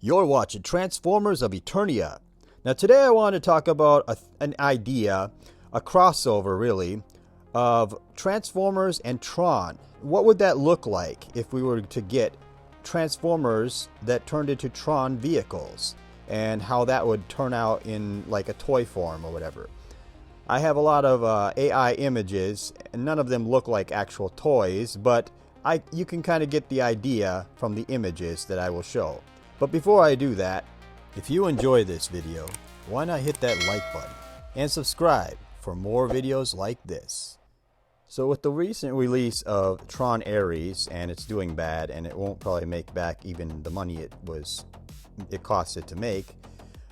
You're watching Transformers of Eternia. Now today I want to talk about an idea, a crossover really, of Transformers and Tron. What would that look like if we were to get Transformers that turned into Tron vehicles? And how that would turn out in like a toy form or whatever. I have a lot of AI images, and none of them look like actual toys, but you can kind of get the idea from the images that I will show. But before I do that, if you enjoy this video, why not hit that like button and subscribe for more videos like this. So with the recent release of Tron Ares, and it's doing bad, and it won't probably make back even the money it cost it to make,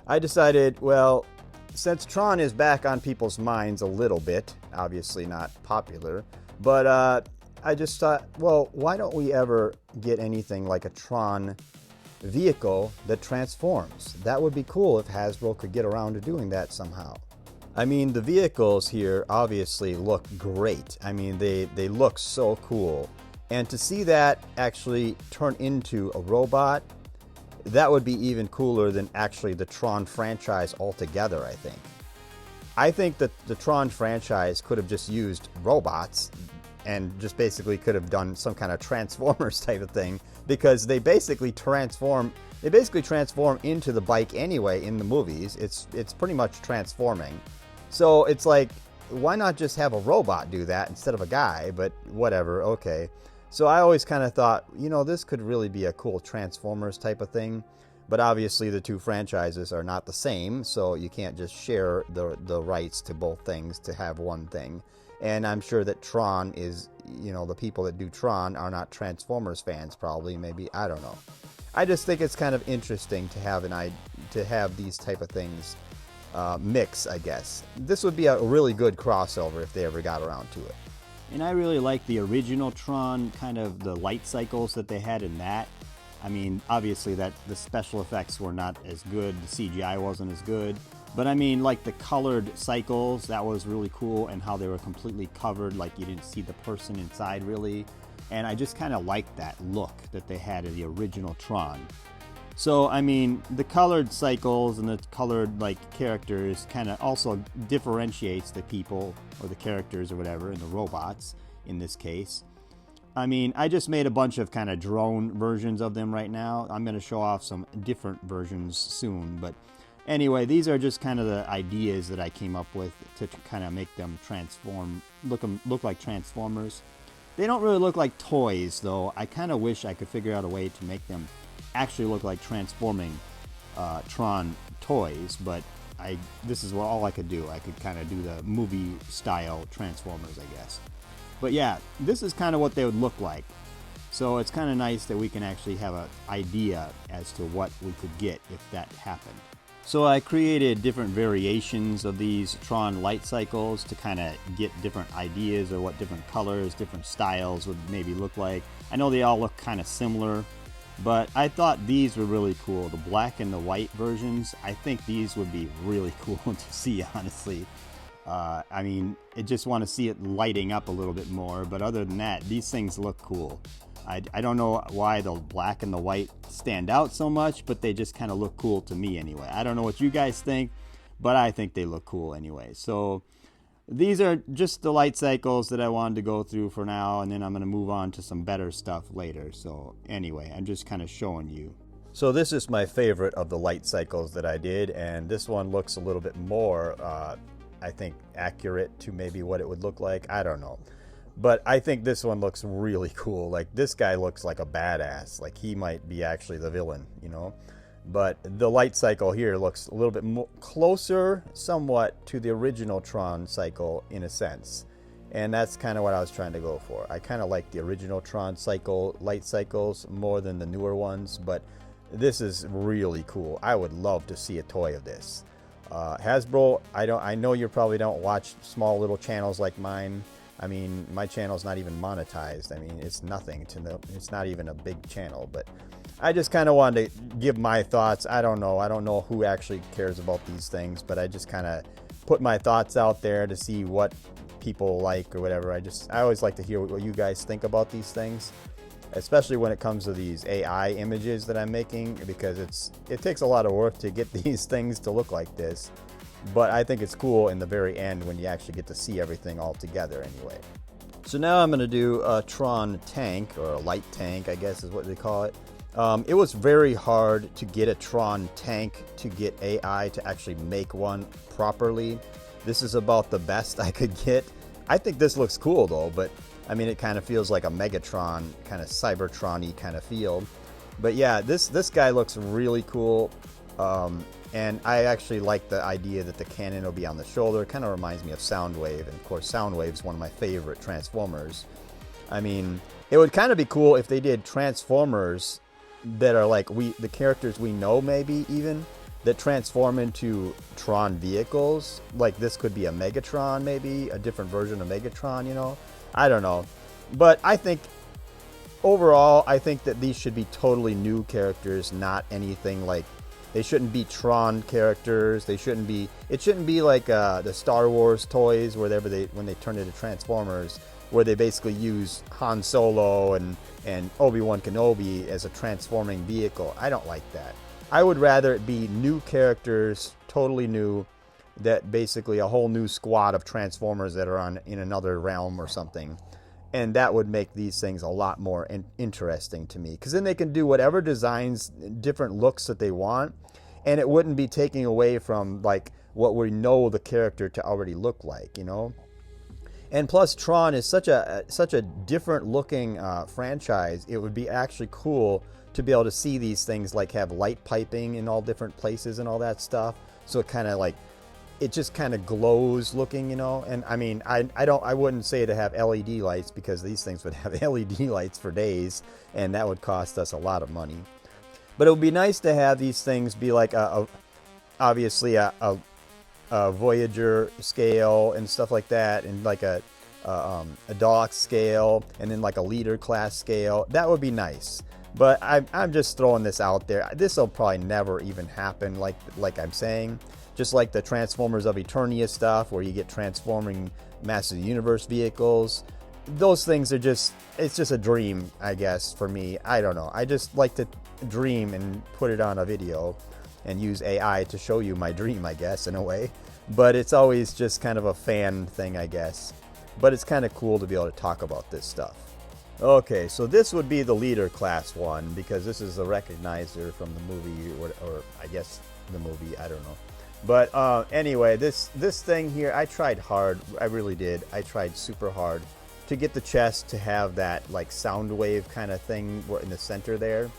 I decided, well, since Tron is back on people's minds a little bit, obviously not popular, but I just thought, well, why don't we ever get anything like a Tron vehicle that transforms? That would be cool if Hasbro could get around to doing that somehow. I mean, the vehicles here obviously look great. I mean, they look so cool. And to see that actually turn into a robot, that would be even cooler than actually the Tron franchise altogether, I think. I think that the Tron franchise could have just used robots and just basically could have done some kind of Transformers type of thing, because they basically transform into the bike anyway in the movies. It's pretty much transforming. So it's like, why not just have a robot do that instead of a guy? But whatever, okay. So I always kind of thought, you know, this could really be a cool Transformers type of thing. But obviously the two franchises are not the same, so you can't just share the rights to both things to have one thing. And I'm sure that Tron is, you know, the people that do Tron are not Transformers fans, probably, maybe, I don't know. I just think it's kind of interesting to have these type of things mix, I guess. This would be a really good crossover if they ever got around to it. And I really like the original Tron, kind of the light cycles that they had in that. I mean, obviously that the special effects were not as good, the CGI wasn't as good. But I mean, like the colored cycles, that was really cool, and how they were completely covered, like you didn't see the person inside really. And I just kind of liked that look that they had in the original Tron. So, I mean, the colored cycles and the colored, like, characters kind of also differentiates the people, or the characters or whatever, and the robots, in this case. I mean, I just made a bunch of kind of drone versions of them right now. I'm going to show off some different versions soon, but anyway, these are just kind of the ideas that I came up with to kind of make them look like Transformers. They don't really look like toys, though. I kind of wish I could figure out a way to make them actually look like transforming Tron toys, but this is all I could do. I could kind of do the movie style Transformers, I guess. But yeah, this is kind of what they would look like. So it's kind of nice that we can actually have an idea as to what we could get if that happened. So I created different variations of these Tron light cycles to kind of get different ideas of what different colors, different styles would maybe look like. I know they all look kind of similar, but I thought these were really cool. The black and the white versions, I think these would be really cool to see, honestly. I mean, I just want to see it lighting up a little bit more, but other than that, these things look cool. I don't know why the black and the white stand out so much, but they just kind of look cool to me anyway. I don't know what you guys think, but I think they look cool anyway. So these are just the light cycles that I wanted to go through for now, and then I'm going to move on to some better stuff later. So anyway, I'm just kind of showing you. So this is my favorite of the light cycles that I did, and this one looks a little bit more, I think, accurate to maybe what it would look like. I don't know. But I think this one looks really cool. Like, this guy looks like a badass. Like, he might be actually the villain, you know? But the light cycle here looks a little bit closer, somewhat, to the original Tron cycle, in a sense. And that's kind of what I was trying to go for. I kind of like the original Tron cycle, light cycles, more than the newer ones. But this is really cool. I would love to see a toy of this. Hasbro, I know you probably don't watch small little channels like mine. I mean, my channel's not even monetized. I mean, it's nothing to know. It's not even a big channel, but I just kind of wanted to give my thoughts. I don't know who actually cares about these things, but I just kind of put my thoughts out there to see what people like or whatever. I always like to hear what you guys think about these things. especially when it comes to these AI images that I'm making, because it takes a lot of work to get these things to look like this. But I think it's cool in the very end when you actually get to see everything all together anyway. So now I'm going to do a Tron tank, or a light tank, I guess is what they call it. It was very hard to get a Tron tank to get AI to actually make one properly. This is about the best I could get. I think this looks cool though, but I mean, it kind of feels like a Megatron, kind of Cybertron-y kind of feel. But yeah, this guy looks really cool. And I actually like the idea that the cannon will be on the shoulder. It kind of reminds me of Soundwave. And of course, Soundwave's one of my favorite Transformers. I mean, it would kind of be cool if they did Transformers that are like the characters we know, maybe even, that transform into Tron vehicles. Like this could be a Megatron, maybe a different version of Megatron, you know? I don't know. But I think overall, I think that these should be totally new characters, not anything like, they shouldn't be Tron characters. It shouldn't be like the Star Wars toys, when they turn into Transformers, where they basically use Han Solo and Obi-Wan Kenobi as a transforming vehicle. I don't like that. I would rather it be new characters, totally new, that basically a whole new squad of Transformers that are in another realm or something. And that would make these things a lot more interesting to me, because then they can do whatever designs, different looks that they want, and it wouldn't be taking away from like what we know the character to already look like, you know. And plus, Tron is such a different looking franchise. It would be actually cool to be able to see these things like have light piping in all different places and all that stuff. So it kind of like, it just kind of glows looking, you know. And I mean, I wouldn't say to have LED lights, because these things would have LED lights for days, and that would cost us a lot of money. But it would be nice to have these things be like obviously a Voyager scale and stuff like that, and like a Dalek scale, and then like a leader class scale. That would be nice. But I'm just throwing this out there. This will probably never even happen, like I'm saying. Just like the Transformers of Eternia stuff, where you get transforming Masters of the Universe vehicles. Those things are it's just a dream, I guess, for me. I don't know. I just like to dream and put it on a video and use AI to show you my dream, I guess, in a way. But it's always just kind of a fan thing, I guess. But it's kind of cool to be able to talk about this stuff. Okay, so this would be the leader class one, because this is a recognizer from the movie, or I guess the movie, I don't know. But anyway, this thing here, I tried hard. I really did. I tried super hard to get the chest to have that like Soundwave kind of thing in the center there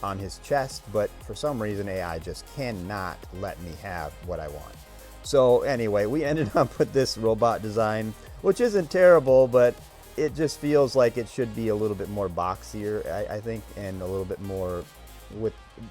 on his chest. But for some reason, AI just cannot let me have what I want. So anyway, we ended up with this robot design, which isn't terrible, but it just feels like it should be a little bit more boxier, I think, and a little bit more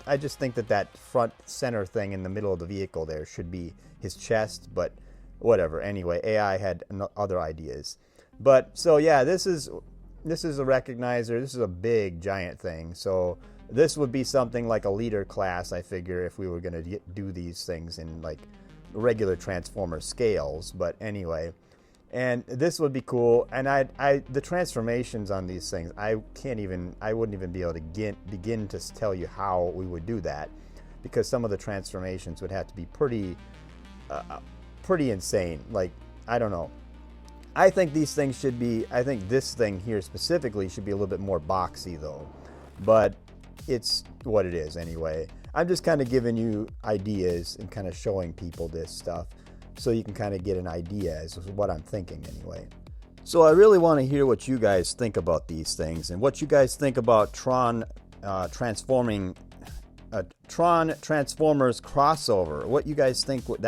I just think that front center thing in the middle of the vehicle there should be his chest, but whatever. Anyway, AI had other ideas. But so yeah, this is a recognizer. This is a big giant thing. So this would be something like a leader class, I figure, if we were going to do these things in like regular Transformer scales. But anyway, and this would be cool. And the transformations on these things, I wouldn't even be able to begin to tell you how we would do that, because some of the transformations would have to be pretty insane. Like, I don't know. I think these things should be, I think this thing here specifically should be a little bit more boxy though, but it's what it is anyway. I'm just kind of giving you ideas and kind of showing people this stuff, so you can kind of get an idea as to what I'm thinking anyway. So I really want to hear what you guys think about these things, and what you guys think about Tron Transformers crossover. What you guys think what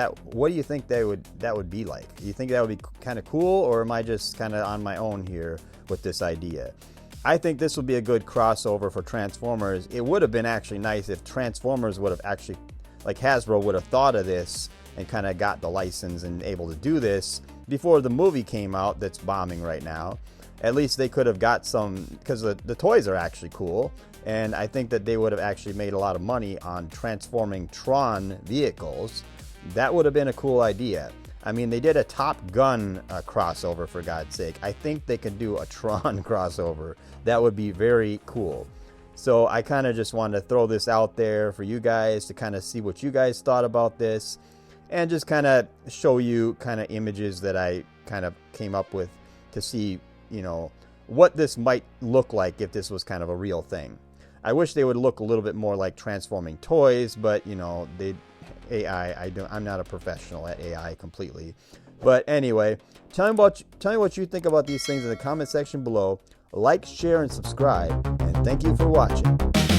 do you think that would be like? Do you think that would be kind of cool, or am I just kind of on my own here with this idea? I think this would be a good crossover for Transformers. It would have been actually nice if Transformers would have actually, like Hasbro would have thought of this and kind of got the license and able to do this before the movie came out that's bombing right now. At least they could have got some, because the toys are actually cool, and I think that they would have actually made a lot of money on transforming Tron vehicles. That would have been a cool idea. I mean, they did a Top Gun crossover, for God's sake. I think they could do a Tron crossover. That would be very cool. So I kind of just wanted to throw this out there for you guys to kind of see what you guys thought about this, and just kind of show you kind of images that I kind of came up with to see, you know, what this might look like if this was kind of a real thing. I wish they would look a little bit more like transforming toys, but you know, I'm not a professional at AI completely. But anyway, tell me what you think about these things in the comment section below. Like, share, and subscribe, and thank you for watching.